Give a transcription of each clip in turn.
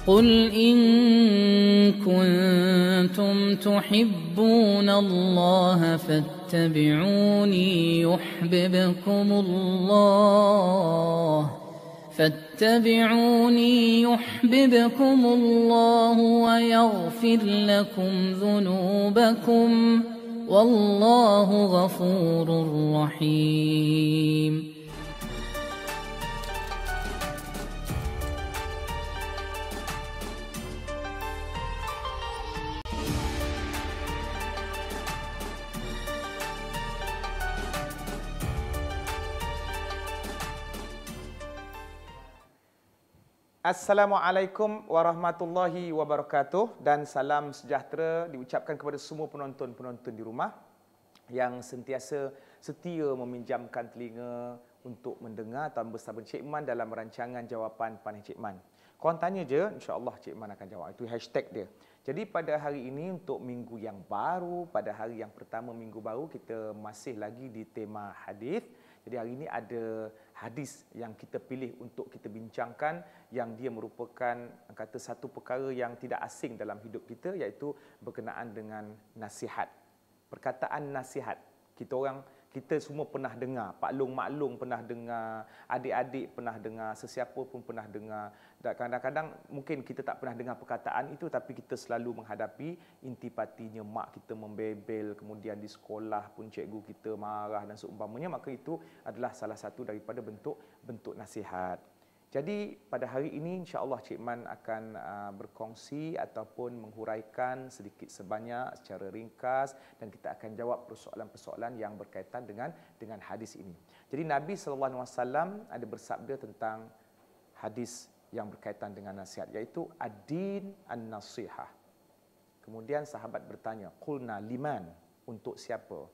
قل إن كنتم تحبون الله فاتبعوني يحببكم الله ويغفر لكم ذنوبكم والله غفور رحيم. Assalamualaikum warahmatullahi wabarakatuh dan salam sejahtera diucapkan kepada semua penonton-penonton di rumah yang sentiasa setia meminjamkan telinga untuk mendengar atau bersama Cik Man dalam rancangan Jawapan Pandai Cik Man. Korang tanya je, insya-Allah Cik Man akan jawab. Itu hashtag dia. Jadi pada hari ini untuk minggu yang baru, pada hari yang pertama minggu baru, kita masih lagi di tema hadis. Jadi hari ini ada hadis yang kita pilih untuk kita bincangkan yang dia merupakan kata satu perkara yang tidak asing dalam hidup kita, iaitu berkenaan dengan nasihat. Perkataan nasihat. Kita semua pernah dengar, Pak Long, Mak Long pernah dengar, adik-adik pernah dengar, sesiapa pun pernah dengar. Dan kadang-kadang mungkin kita tak pernah dengar perkataan itu, tapi kita selalu menghadapi intipatinya mak kita membebel, kemudian di sekolah pun cikgu kita marah dan seumpamanya, maka itu adalah salah satu daripada bentuk nasihat. Jadi pada hari ini insya-Allah Cik Man akan berkongsi ataupun menghuraikan sedikit sebanyak secara ringkas dan kita akan jawab persoalan-persoalan yang berkaitan dengan hadis ini. Jadi Nabi sallallahu alaihi wasallam ada bersabda tentang hadis yang berkaitan dengan nasihat, iaitu ad-din an-nasihah. Kemudian sahabat bertanya, qulna liman, untuk siapa?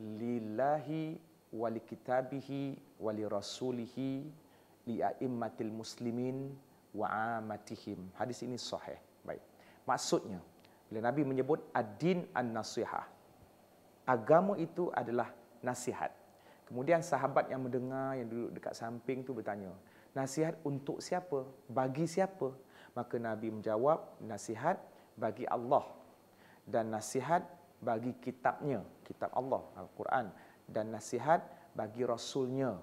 Lillahi wa likitabihi wa lirasulihi li'a'immatil muslimin wa amatihim. Hadis ini sahih. Baik. Maksudnya, bila Nabi menyebut ad-din an-nasihah, agama itu adalah nasihat. Kemudian sahabat yang mendengar, yang duduk dekat samping tu bertanya, nasihat untuk siapa? Bagi siapa? Maka Nabi menjawab, nasihat bagi Allah dan nasihat bagi kitabnya, kitab Allah, Al-Quran, dan nasihat bagi Rasulnya,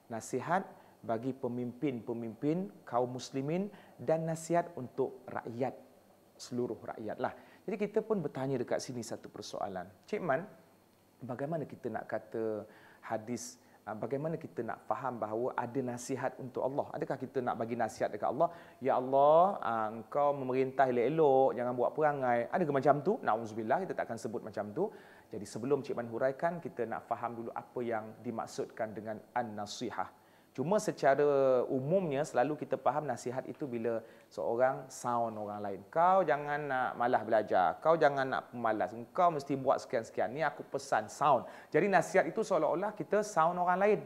nasihat bagi pemimpin-pemimpin kaum muslimin, dan nasihat untuk rakyat, seluruh rakyat lah. Jadi kita pun bertanya dekat sini satu persoalan. Cik Man, bagaimana kita nak kata hadis, bagaimana kita nak faham bahawa ada nasihat untuk Allah? Adakah kita nak bagi nasihat dekat Allah? Ya Allah, engkau memerintah elok-elok, jangan buat perangai. Adakah macam tu? Na'udzubillah, kita takkan sebut macam tu. Jadi sebelum Cik Man huraikan, kita nak faham dulu apa yang dimaksudkan dengan an-nasihah. Cuma secara umumnya selalu kita faham nasihat itu bila seorang sound orang lain. Kau jangan nak malas belajar, kau jangan nak pemalas, engkau mesti buat sekian-sekian. Ni aku pesan sound. Jadi nasihat itu seolah-olah kita sound orang lain.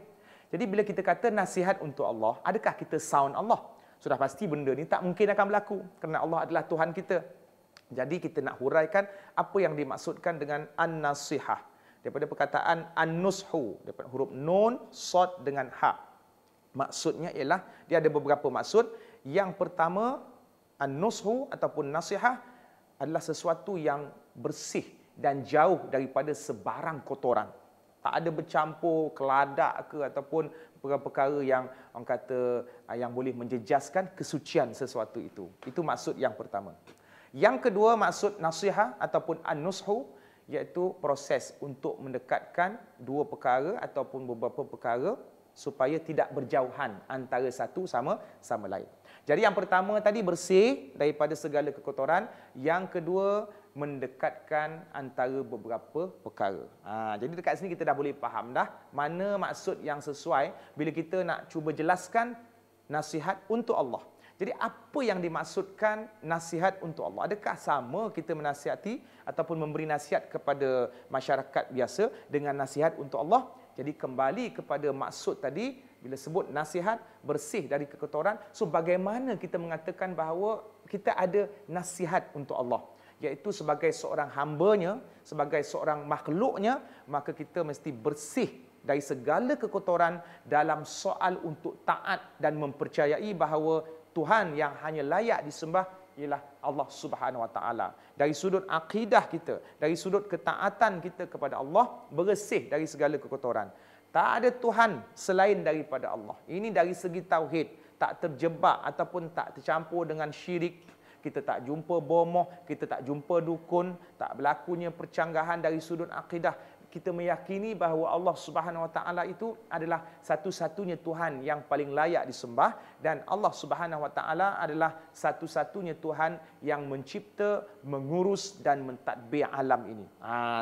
Jadi bila kita kata nasihat untuk Allah, adakah kita sound Allah? Sudah pasti benda ni tak mungkin akan berlaku kerana Allah adalah Tuhan kita. Jadi kita nak huraikan apa yang dimaksudkan dengan an-nasihah. Daripada perkataan an-nushu, daripada huruf nun, sad dengan ha. Maksudnya ialah dia ada beberapa maksud. Yang pertama, an-nushu ataupun nasihat adalah sesuatu yang bersih dan jauh daripada sebarang kotoran. Tak ada bercampur keladak ke ataupun perkara-perkara yang orang kata yang boleh menjejaskan kesucian sesuatu itu. Itu maksud yang pertama. Yang kedua, maksud nasihat ataupun an-nushu iaitu proses untuk mendekatkan dua perkara ataupun beberapa perkara supaya tidak berjauhan antara satu sama lain. Jadi yang pertama tadi bersih daripada segala kekotoran, yang kedua mendekatkan antara beberapa perkara. Jadi dekat sini kita dah boleh faham dah mana maksud yang sesuai bila kita nak cuba jelaskan nasihat untuk Allah. Jadi apa yang dimaksudkan nasihat untuk Allah? Adakah sama kita menasihati ataupun memberi nasihat kepada masyarakat biasa dengan nasihat untuk Allah? Jadi kembali kepada maksud tadi, bila sebut nasihat bersih dari kekotoran, so bagaimana kita mengatakan bahawa kita ada nasihat untuk Allah? Iaitu sebagai seorang hambanya, sebagai seorang makhluknya, maka kita mesti bersih dari segala kekotoran dalam soal untuk taat dan mempercayai bahawa Tuhan yang hanya layak disembah ialah Allah Subhanahu Wa Taala. Dari sudut akidah kita, dari sudut ketaatan kita kepada Allah, bersih dari segala kekotoran. Tak ada Tuhan selain daripada Allah. Ini dari segi tauhid, tak terjebak ataupun tak tercampur dengan syirik. Kita tak jumpa bomoh, kita tak jumpa dukun, tak berlakunya percanggahan dari sudut akidah. Kita meyakini bahawa Allah Subhanahu Wa Taala itu adalah satu-satunya Tuhan yang paling layak disembah, dan Allah Subhanahu Wa Taala adalah satu-satunya Tuhan yang mencipta, mengurus dan mentadbir alam ini.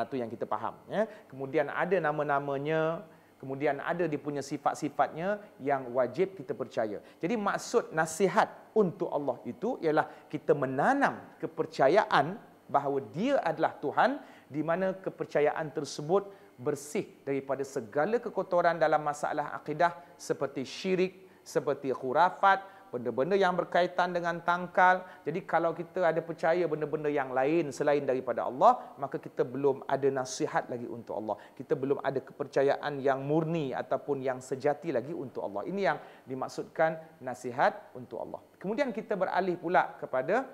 Itu yang kita faham, ya. Kemudian ada nama-namanya, kemudian ada dia punya sifat-sifatnya yang wajib kita percaya. Jadi maksud nasihat untuk Allah itu ialah kita menanam kepercayaan bahawa dia adalah Tuhan, di mana kepercayaan tersebut bersih daripada segala kekotoran dalam masalah akidah seperti syirik, seperti khurafat, benda-benda yang berkaitan dengan tangkal. Jadi kalau kita ada percaya benda-benda yang lain selain daripada Allah, maka kita belum ada nasihat lagi untuk Allah. Kita belum ada kepercayaan yang murni ataupun yang sejati lagi untuk Allah. Ini yang dimaksudkan nasihat untuk Allah. Kemudian kita beralih pula kepada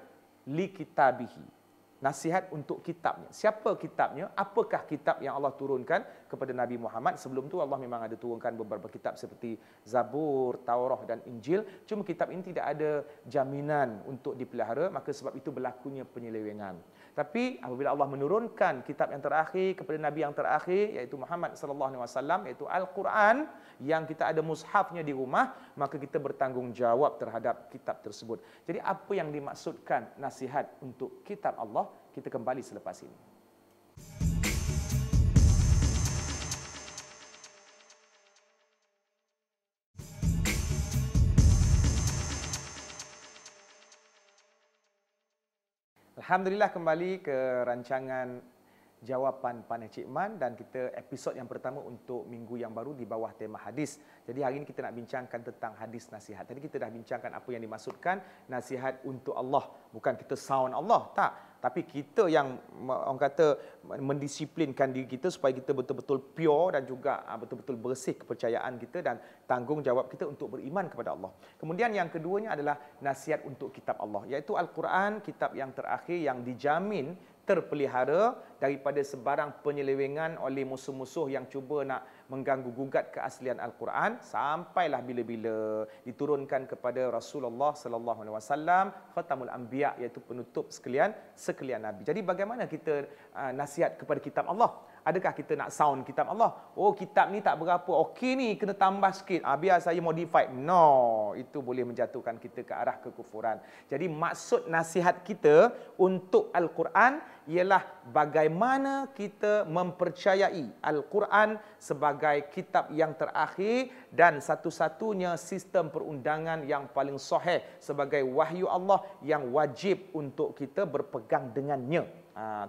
li kitabihi. Nasihat untuk kitabnya. Siapa kitabnya? Apakah kitab yang Allah turunkan kepada Nabi Muhammad? Sebelum tu Allah memang ada turunkan beberapa kitab seperti Zabur, Taurah dan Injil. Cuma kitab ini tidak ada jaminan untuk dipelihara, maka sebab itu berlakunya penyelewengan. Tapi apabila Allah menurunkan kitab yang terakhir kepada Nabi yang terakhir, iaitu Muhammad sallallahu alaihi wasallam, iaitu Al-Quran, yang kita ada mushafnya di rumah, maka kita bertanggungjawab terhadap kitab tersebut. Jadi apa yang dimaksudkan nasihat untuk kitab Allah, kita kembali selepas ini. Alhamdulillah, kembali ke rancangan Jawapan Pandai Cik Man, dan kita episod yang pertama untuk minggu yang baru di bawah tema hadis. Jadi hari ini kita nak bincangkan tentang hadis nasihat. Tadi kita dah bincangkan apa yang dimaksudkan nasihat untuk Allah. Bukan kita sound Allah, tak. Tapi kita yang orang kata mendisiplinkan diri kita supaya kita betul-betul pure dan juga betul-betul bersih kepercayaan kita dan tanggungjawab kita untuk beriman kepada Allah. Kemudian yang keduanya adalah nasihat untuk kitab Allah, iaitu Al-Quran, kitab yang terakhir yang dijamin terpelihara daripada sebarang penyelewengan oleh musuh-musuh yang cuba nak mengganggu-gugat keaslian Al-Quran, sampailah bila-bila diturunkan kepada Rasulullah sallallahu alaihi wasallam, khatamul anbiya, iaitu penutup sekalian nabi. Jadi bagaimana kita nasihat kepada kitab Allah? Adakah kita nak sound kitab Allah? Oh, kitab ni tak berapa, okey ni kena tambah sikit, biar saya modified. No, itu boleh menjatuhkan kita ke arah kekufuran. Jadi maksud nasihat kita untuk Al-Quran ialah bagaimana kita mempercayai Al-Quran sebagai kitab yang terakhir dan satu-satunya sistem perundangan yang paling sahih sebagai wahyu Allah yang wajib untuk kita berpegang dengannya.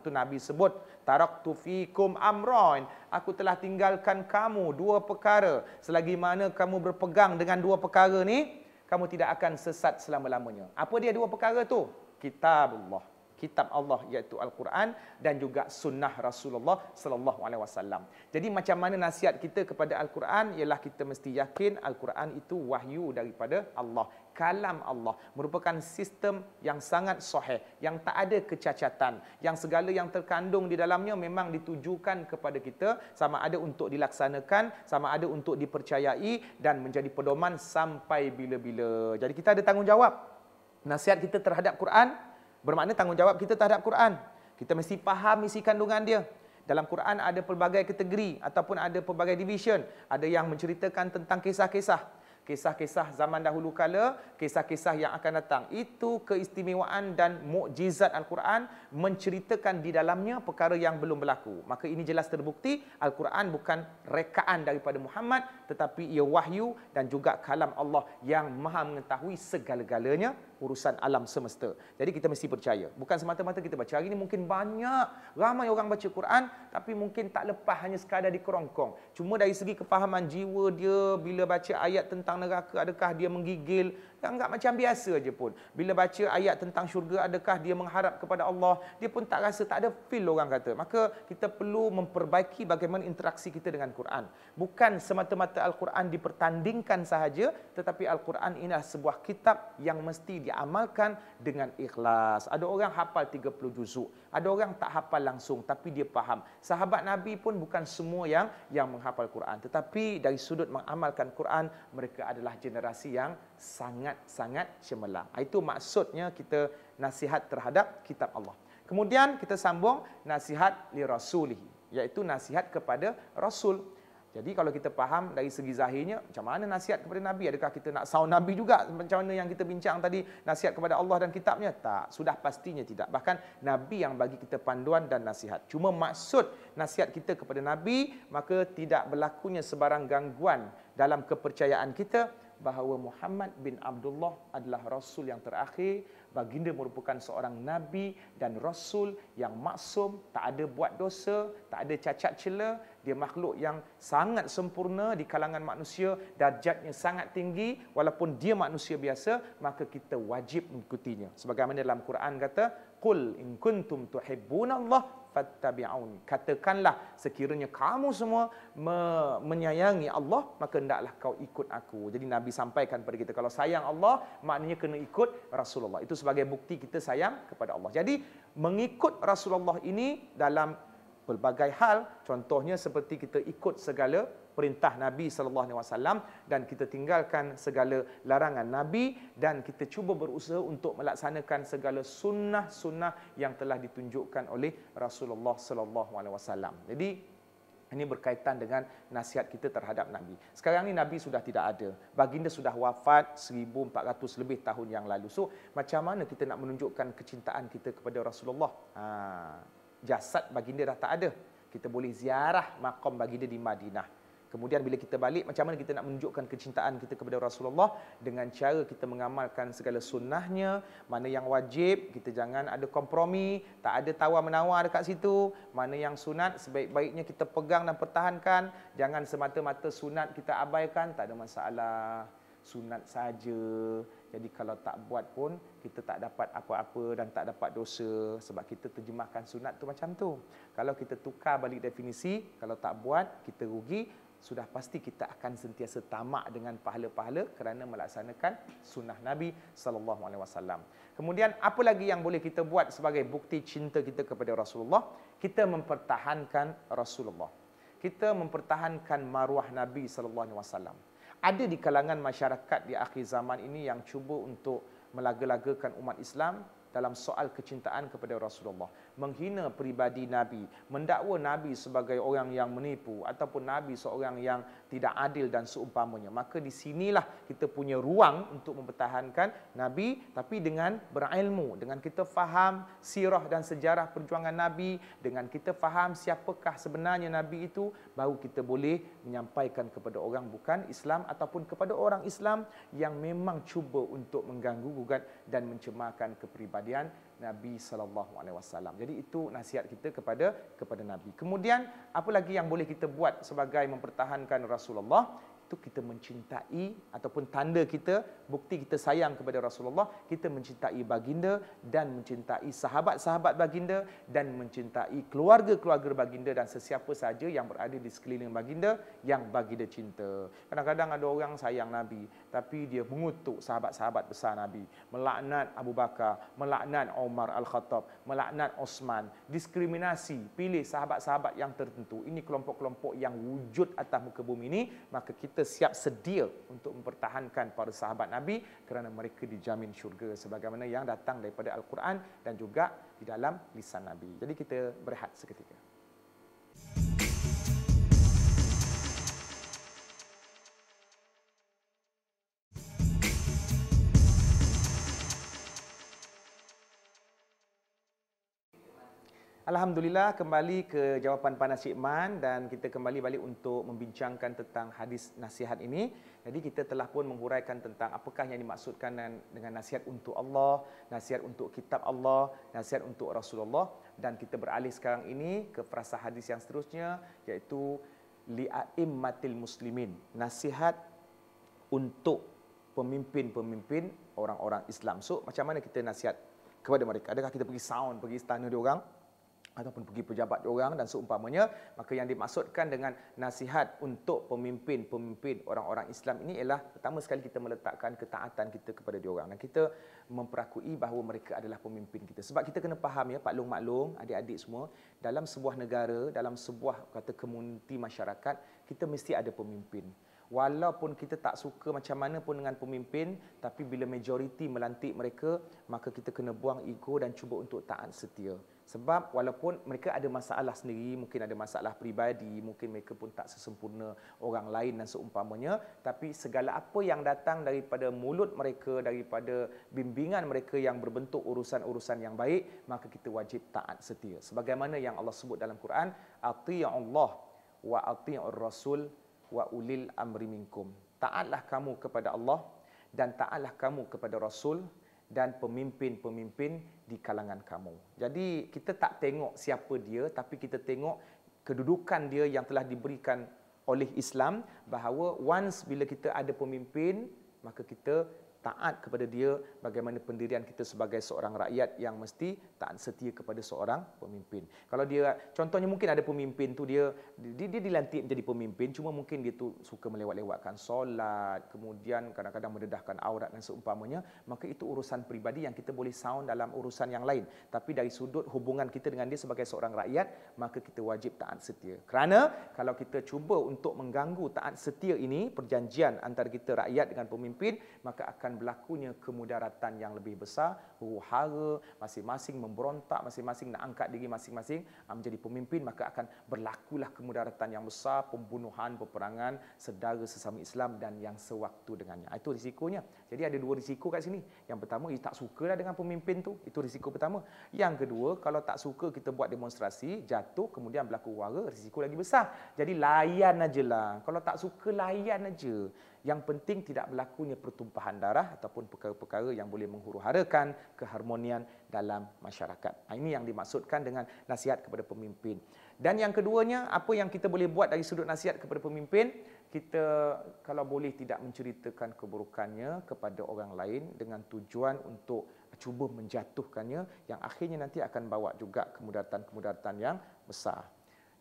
Tu Nabi sebut, taraktu fikum amrain, aku telah tinggalkan kamu dua perkara. Selagi mana kamu berpegang dengan dua perkara ni, kamu tidak akan sesat selama-lamanya. Apa dia dua perkara tu? Kitabullah, kitab Allah iaitu Al-Quran, dan juga sunnah Rasulullah sallallahu alaihi wasallam. Jadi macam mana nasihat kita kepada Al-Quran ialah kita mesti yakin Al-Quran itu wahyu daripada Allah, kalam Allah, merupakan sistem yang sangat sahih, yang tak ada kecacatan, yang segala yang terkandung di dalamnya memang ditujukan kepada kita, sama ada untuk dilaksanakan, sama ada untuk dipercayai dan menjadi pedoman sampai bila-bila. Jadi kita ada tanggungjawab. Nasihat kita terhadap Quran bermakna tanggungjawab kita terhadap Quran. Kita mesti faham isi kandungan dia. Dalam Quran ada pelbagai kategori ataupun ada pelbagai division. Ada yang menceritakan tentang kisah-kisah. Kisah-kisah zaman dahulu kala, kisah-kisah yang akan datang. Itu keistimewaan dan mukjizat Al-Quran, menceritakan di dalamnya perkara yang belum berlaku. Maka ini jelas terbukti Al-Quran bukan rekaan daripada Muhammad, tetapi ia wahyu dan juga kalam Allah yang maha mengetahui segala-galanya urusan alam semesta. Jadi kita mesti percaya. Bukan semata-mata kita baca. Hari ini mungkin ramai orang baca Quran, tapi mungkin tak lepas hanya sekadar di kerongkong. Cuma dari segi kefahaman jiwa dia, bila baca ayat tentang neraka, adakah dia menggigil? anggap macam biasa je pun. Bila baca ayat tentang syurga, adakah dia mengharap kepada Allah, dia pun tak rasa, tak ada feel orang kata. Maka kita perlu memperbaiki bagaimana interaksi kita dengan Quran. Bukan semata-mata Al-Quran dipertandingkan sahaja, tetapi Al-Quran ini adalah sebuah kitab yang mesti diamalkan dengan ikhlas. Ada orang hafal 30 juzuk, ada orang tak hafal langsung tapi dia faham. Sahabat Nabi pun bukan semua yang menghafal Quran, tetapi dari sudut mengamalkan Quran, mereka adalah generasi yang sangat-sangat cemerlang. Itu maksudnya kita nasihat terhadap kitab Allah. Kemudian kita sambung nasihat li rasulihi, iaitu nasihat kepada Rasul. Jadi kalau kita faham dari segi zahirnya, macam mana nasihat kepada Nabi? Adakah kita nak sound Nabi juga? Macam mana yang kita bincang tadi, nasihat kepada Allah dan kitabnya? Tak, sudah pastinya tidak. Bahkan Nabi yang bagi kita panduan dan nasihat. Cuma maksud nasihat kita kepada Nabi, maka tidak berlakunya sebarang gangguan dalam kepercayaan kita bahawa Muhammad bin Abdullah adalah Rasul yang terakhir. Baginda merupakan seorang Nabi dan Rasul yang maksum, tak ada buat dosa, tak ada cacat cela. Dia makhluk yang sangat sempurna di kalangan manusia, darjatnya sangat tinggi. Walaupun dia manusia biasa, maka kita wajib mengikutinya. Sebagaimana dalam Quran kata, Qul in kuntum tuhibbunallah fattabi'uni. Katakanlah, sekiranya kamu semua menyayangi Allah, maka hendaklah kau ikut aku. Jadi Nabi sampaikan kepada kita, kalau sayang Allah, maknanya kena ikut Rasulullah. Itu sebagai bukti kita sayang kepada Allah. Jadi mengikut Rasulullah ini dalam pelbagai hal, contohnya seperti kita ikut segala perintah Nabi SAW dan kita tinggalkan segala larangan Nabi, dan kita cuba berusaha untuk melaksanakan segala sunnah-sunnah yang telah ditunjukkan oleh Rasulullah SAW. Jadi ini berkaitan dengan nasihat kita terhadap Nabi. Sekarang ni Nabi sudah tidak ada. Baginda sudah wafat 1400 lebih tahun yang lalu. So, macam mana kita nak menunjukkan kecintaan kita kepada Rasulullah? Jasad baginda dah tak ada. Kita boleh ziarah maqam baginda di Madinah. Kemudian bila kita balik, macam mana kita nak menunjukkan kecintaan kita kepada Rasulullah? Dengan cara kita mengamalkan segala sunnahnya. Mana yang wajib, kita jangan ada kompromi, tak ada tawar-menawar dekat situ. Mana yang sunat, sebaik-baiknya kita pegang dan pertahankan. Jangan semata-mata sunat kita abaikan, tak ada masalah. Sunat saja. Jadi kalau tak buat pun kita tak dapat apa-apa dan tak dapat dosa, sebab kita terjemahkan sunat tu macam tu. Kalau kita tukar balik definisi, kalau tak buat kita rugi, sudah pasti kita akan sentiasa tamak dengan pahala-pahala kerana melaksanakan sunnah Nabi SAW. Kemudian apa lagi yang boleh kita buat sebagai bukti cinta kita kepada Rasulullah? Kita mempertahankan Rasulullah. Kita mempertahankan maruah Nabi SAW. Ada di kalangan masyarakat di akhir zaman ini yang cuba untuk melaga-lagakan umat Islam dalam soal kecintaan kepada Rasulullah, menghina peribadi Nabi, mendakwa Nabi sebagai orang yang menipu ataupun Nabi seorang yang tidak adil dan seumpamanya. Maka di sinilah kita punya ruang untuk mempertahankan Nabi, tapi dengan berilmu, dengan kita faham sirah dan sejarah perjuangan Nabi, dengan kita faham siapakah sebenarnya Nabi itu, baru kita boleh menyampaikan kepada orang bukan Islam ataupun kepada orang Islam yang memang cuba untuk mengganggu, gugat dan mencemarkan kepribadian Nabi SAW. Jadi itu nasihat kita kepada Nabi. Kemudian apa lagi yang boleh kita buat sebagai mempertahankan Rasulullah? Itu kita mencintai, ataupun tanda kita, bukti kita sayang kepada Rasulullah, kita mencintai baginda dan mencintai sahabat-sahabat baginda dan mencintai keluarga-keluarga baginda dan sesiapa saja yang berada di sekeliling baginda yang baginda cinta. Kadang-kadang ada orang sayang Nabi tapi dia mengutuk sahabat-sahabat besar Nabi, melaknat Abu Bakar, melaknat Umar Al-Khattab, melaknat Osman, diskriminasi, pilih sahabat-sahabat yang tertentu. Ini kelompok-kelompok yang wujud atas muka bumi ini, maka kita siap sedia untuk mempertahankan para sahabat Nabi kerana mereka dijamin syurga sebagaimana yang datang daripada Al-Quran dan juga di dalam lisan Nabi. Jadi kita berehat seketika. Alhamdulillah, kembali ke jawapan panas Cik Man dan kita kembali balik untuk membincangkan tentang hadis nasihat ini. Jadi kita telah pun menghuraikan tentang apakah yang dimaksudkan dengan nasihat untuk Allah, nasihat untuk kitab Allah, nasihat untuk Rasulullah, dan kita beralih sekarang ini ke frasa hadis yang seterusnya, iaitu li'a'immatil muslimin, nasihat untuk pemimpin-pemimpin orang-orang Islam. So, macam mana kita nasihat kepada mereka? Adakah kita pergi sound, pergi istana diorang, ataupun pergi pejabat diorang dan seumpamanya? Maka yang dimaksudkan dengan nasihat untuk pemimpin-pemimpin orang-orang Islam ini ialah pertama sekali kita meletakkan ketaatan kita kepada diorang dan kita memperakui bahawa mereka adalah pemimpin kita. Sebab kita kena faham ya, Pak Long, Mak Long, adik-adik semua, dalam sebuah negara, dalam sebuah kata komuniti masyarakat, kita mesti ada pemimpin. Walaupun kita tak suka macam mana pun dengan pemimpin, tapi bila majoriti melantik mereka, maka kita kena buang ego dan cuba untuk taat setia. Sebab walaupun mereka ada masalah sendiri, mungkin ada masalah peribadi, mungkin mereka pun tak sesempurna orang lain dan seumpamanya, tapi segala apa yang datang daripada mulut mereka, daripada bimbingan mereka yang berbentuk urusan-urusan yang baik, maka kita wajib taat setia. Sebagaimana yang Allah sebut dalam Quran, ati'ullah wa ati'ur rasul wa ulil amri minkum. Taatlah kamu kepada Allah dan taatlah kamu kepada Rasul dan pemimpin-pemimpin di kalangan kamu. Jadi kita tak tengok siapa dia, tapi kita tengok kedudukan dia yang telah diberikan oleh Islam, bahawa once bila kita ada pemimpin, maka kita taat kepada dia, bagaimana pendirian kita sebagai seorang rakyat yang mesti taat setia kepada seorang pemimpin. Kalau dia, contohnya mungkin ada pemimpin tu dia dilantik menjadi pemimpin, cuma mungkin dia tu suka melewat-lewatkan solat, kemudian kadang-kadang mendedahkan aurat dan seumpamanya, maka itu urusan peribadi yang kita boleh sound dalam urusan yang lain. Tapi dari sudut hubungan kita dengan dia sebagai seorang rakyat, maka kita wajib taat setia. Kerana kalau kita cuba untuk mengganggu taat setia ini, perjanjian antara kita rakyat dengan pemimpin, maka akan berlakunya kemudaratan yang lebih besar, huru-hara, masing-masing memberontak, masing-masing nak angkat diri masing-masing menjadi pemimpin, maka akan berlakulah kemudaratan yang besar, pembunuhan, peperangan saudara sesama Islam dan yang sewaktu dengannya. Itu risikonya. Jadi ada dua risiko kat sini. Yang pertama, tak sukalah dengan pemimpin tu. Itu risiko pertama. Yang kedua, kalau tak suka kita buat demonstrasi, jatuh, kemudian berlaku wara, risiko lagi besar. Jadi layan ajalah. Kalau tak suka, layan aja. Yang penting tidak berlakunya pertumpahan darah ataupun perkara-perkara yang boleh menghuru-harakan keharmonian dalam masyarakat. Ini yang dimaksudkan dengan nasihat kepada pemimpin. Dan yang keduanya, apa yang kita boleh buat dari sudut nasihat kepada pemimpin? Kita kalau boleh tidak menceritakan keburukannya kepada orang lain dengan tujuan untuk cuba menjatuhkannya, yang akhirnya nanti akan bawa juga kemudaratan-kemudaratan yang besar.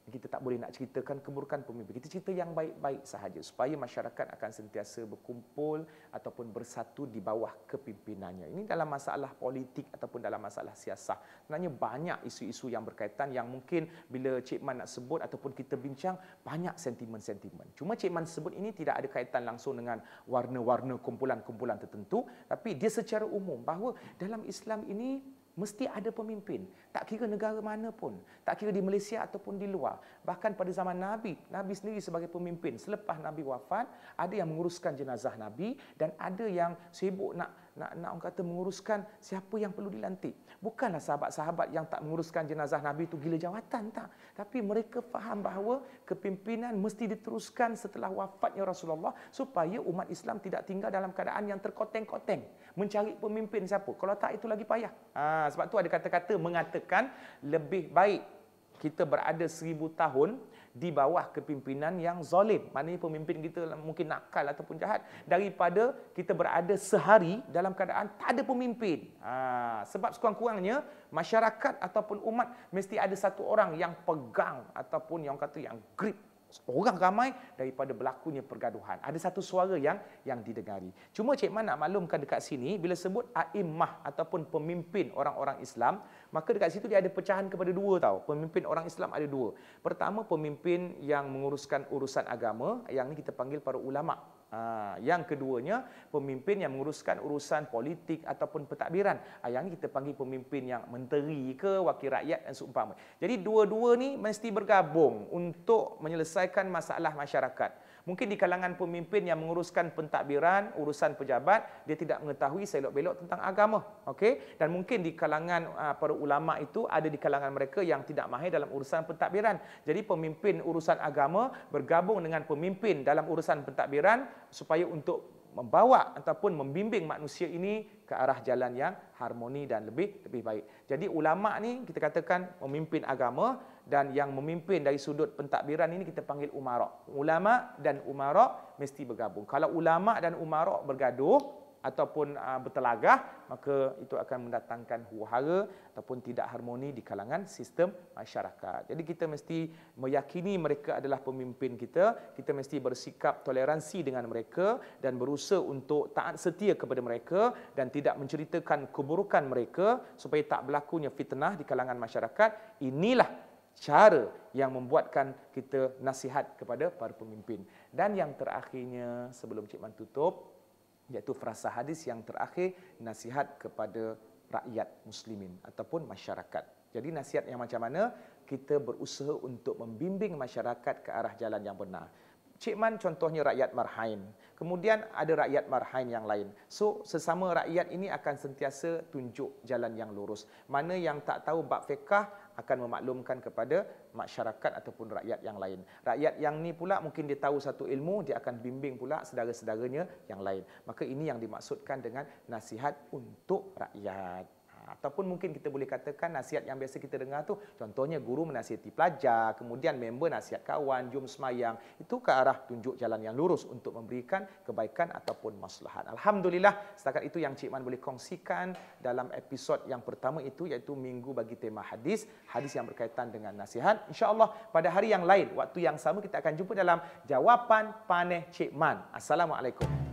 Kita tak boleh nak ceritakan keburukan pemimpin. Kita cerita yang baik-baik sahaja supaya masyarakat akan sentiasa berkumpul ataupun bersatu di bawah kepimpinannya. Ini dalam masalah politik ataupun dalam masalah siasah. Sebenarnya banyak isu-isu yang berkaitan yang mungkin bila Cik Man nak sebut ataupun kita bincang, banyak sentimen-sentimen. Cuma Cik Man sebut ini tidak ada kaitan langsung dengan warna-warna kumpulan-kumpulan tertentu, tapi dia secara umum bahawa dalam Islam ini mesti ada pemimpin. Tak kira negara mana pun. Tak kira di Malaysia ataupun di luar. Bahkan pada zaman Nabi sendiri sebagai pemimpin. Selepas Nabi wafat, ada yang menguruskan jenazah Nabi dan ada yang sibuk nak orang kata menguruskan siapa yang perlu dilantik. Bukanlah sahabat-sahabat yang tak menguruskan jenazah Nabi itu gila jawatan, tak. Tapi mereka faham bahawa kepimpinan mesti diteruskan setelah wafatnya Rasulullah supaya umat Islam tidak tinggal dalam keadaan yang terkoteng-koteng. Mencari pemimpin siapa? Kalau tak, itu lagi payah. Sebab tu ada kata-kata mengatakan lebih baik kita berada 1000 tahun di bawah kepimpinan yang zalim, maknanya pemimpin kita mungkin nakal ataupun jahat, daripada kita berada sehari dalam keadaan tak ada pemimpin. Sebab sekurang-kurangnya masyarakat ataupun umat mesti ada satu orang yang pegang ataupun yang kata yang grip orang ramai daripada berlakunya pergaduhan. Ada satu suara yang didengari. Cuma Cik Man nak maklumkan dekat sini, bila sebut a'immah ataupun pemimpin orang-orang Islam, maka dekat situ dia ada pecahan kepada dua tau. Pemimpin orang Islam ada dua. Pertama, pemimpin yang menguruskan urusan agama, yang ni kita panggil para ulama'. Yang keduanya, pemimpin yang menguruskan urusan politik ataupun pentadbiran. Yang ini kita panggil pemimpin yang menteri ke wakil rakyat dan seumpama. Jadi dua-dua ni mesti bergabung untuk menyelesaikan masalah masyarakat. Mungkin di kalangan pemimpin yang menguruskan pentadbiran, urusan pejabat, dia tidak mengetahui selok-belok tentang agama. Okey? Dan mungkin di kalangan para ulama' itu ada di kalangan mereka yang tidak mahir dalam urusan pentadbiran. Jadi pemimpin urusan agama bergabung dengan pemimpin dalam urusan pentadbiran supaya untuk membawa ataupun membimbing manusia ini ke arah jalan yang harmoni dan lebih baik. Jadi ulama' ni kita katakan pemimpin agama dan yang memimpin dari sudut pentadbiran ini kita panggil umara. Ulama dan umara mesti bergabung. Kalau ulama dan umara bergaduh ataupun bertelagah, maka itu akan mendatangkan huru-hara ataupun tidak harmoni di kalangan sistem masyarakat. Jadi kita mesti meyakini mereka adalah pemimpin kita, kita mesti bersikap toleransi dengan mereka dan berusaha untuk taat setia kepada mereka dan tidak menceritakan keburukan mereka supaya tak berlakunya fitnah di kalangan masyarakat. Inilah cara yang membuatkan kita nasihat kepada para pemimpin. Dan yang terakhirnya sebelum Cik Man tutup, iaitu frasa hadis yang terakhir, nasihat kepada rakyat muslimin ataupun masyarakat. Jadi nasihat yang macam mana? Kita berusaha untuk membimbing masyarakat ke arah jalan yang benar. Cik Man contohnya rakyat Marhain. Kemudian ada rakyat Marhain yang lain. So, sesama rakyat ini akan sentiasa tunjuk jalan yang lurus. Mana yang tak tahu bab fiqh akan memaklumkan kepada masyarakat ataupun rakyat yang lain. Rakyat yang ni pula mungkin dia tahu satu ilmu, dia akan bimbing pula saudara-saudaranya yang lain. Maka ini yang dimaksudkan dengan nasihat untuk rakyat. Ataupun mungkin kita boleh katakan nasihat yang biasa kita dengar tu, contohnya guru menasihati pelajar, kemudian member nasihat kawan, jom semayang, itu ke arah tunjuk jalan yang lurus untuk memberikan kebaikan ataupun maslahat. Alhamdulillah, setakat itu yang Cik Man boleh kongsikan dalam episod yang pertama itu, iaitu minggu bagi tema hadis, hadis yang berkaitan dengan nasihat. InsyaAllah pada hari yang lain, waktu yang sama kita akan jumpa dalam Jawapan Paneh Cik Man. Assalamualaikum.